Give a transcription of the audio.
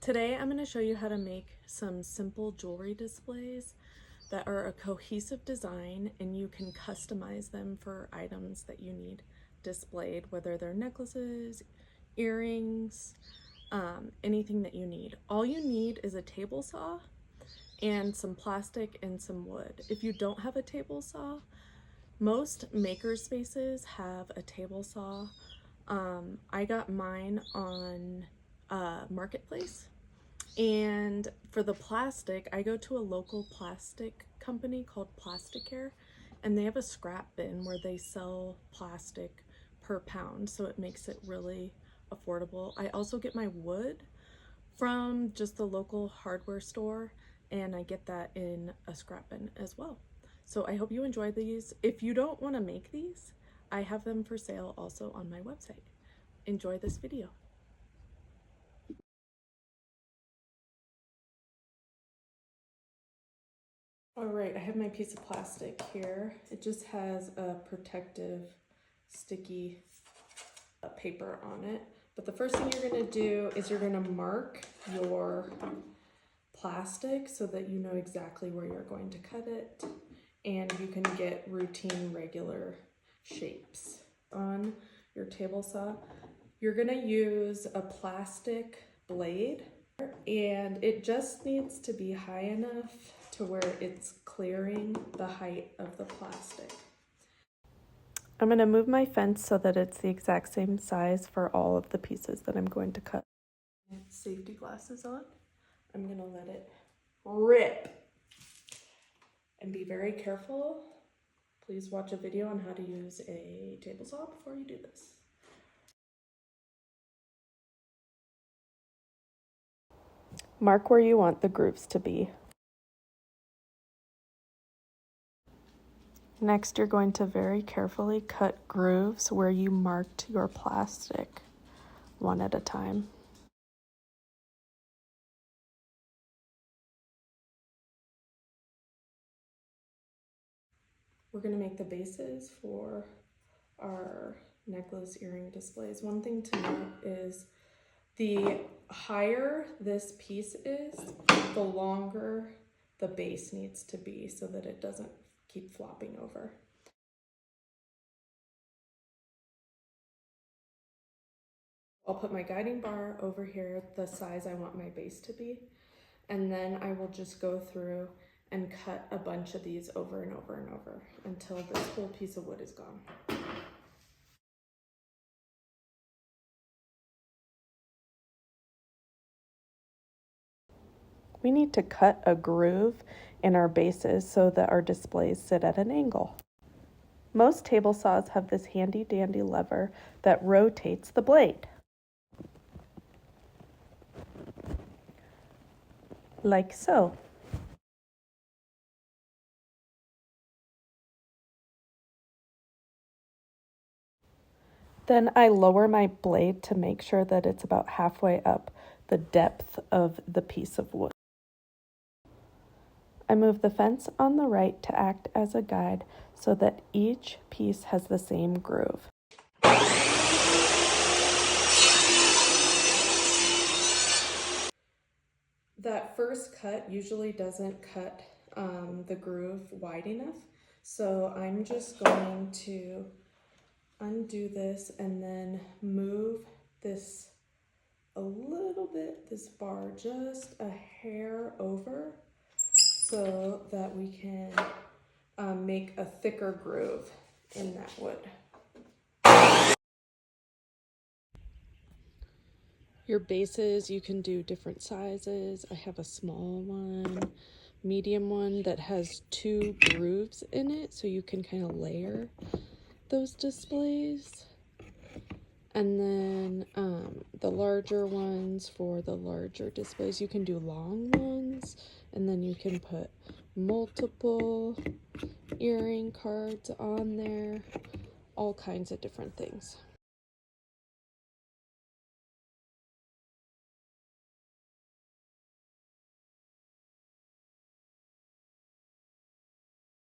Today I'm going to show you how to make some simple jewelry displays that are a cohesive design, and you can customize them for items that you need displayed, whether they're necklaces, earrings, anything that you need. All you need is a table saw and some plastic and some wood. If you don't have a table saw, most maker spaces have a table saw. I got mine on Marketplace. And for the plastic, I go to a local plastic company called Plasticare, and they have a scrap bin where they sell plastic per pound, so it makes it really affordable. I also get my wood from just the local hardware store, and I get that in a scrap bin as well. So I hope you enjoy these. If you don't want to make these, I have them for sale also on my website. Enjoy this video. All right, I have my piece of plastic here. It just has a protective, sticky paper on it. But the first thing you're gonna do is you're gonna mark your plastic so that you know exactly where you're going to cut it, and you can get routine, regular shapes. On your table saw, you're gonna use a plastic blade, and it just needs to be high enough to where it's clearing the height of the plastic. I'm going to move my fence so that it's the exact same size for all of the pieces that I'm going to cut. Safety glasses on. I'm going to let it rip. And be very careful. Please watch a video on how to use a table saw before you do this. Mark where you want the grooves to be. Next, you're going to very carefully cut grooves where you marked your plastic, one at a time. We're going to make the bases for our necklace earring displays. One thing to note is the higher this piece is, the longer the base needs to be so that it doesn't keep flopping over. I'll put my guiding bar over here, the size I want my base to be, and then I will just go through and cut a bunch of these over and over and over until this whole piece of wood is gone. We need to cut a groove in our bases so that our displays sit at an angle. Most table saws have this handy dandy lever that rotates the blade. Like so. Then I lower my blade to make sure that it's about halfway up the depth of the piece of wood. I move the fence on the right to act as a guide so that each piece has the same groove. That first cut usually doesn't cut the groove wide enough, so I'm just going to undo this and then move this a little bit, this bar just a hair over, so that we can make a thicker groove in that wood. Your bases, you can do different sizes. I have a small one, medium one that has 2 grooves in it, so you can kind of layer those displays. And then the larger ones for the larger displays. You can do long ones, and then you can put multiple earring cards on there, all kinds of different things.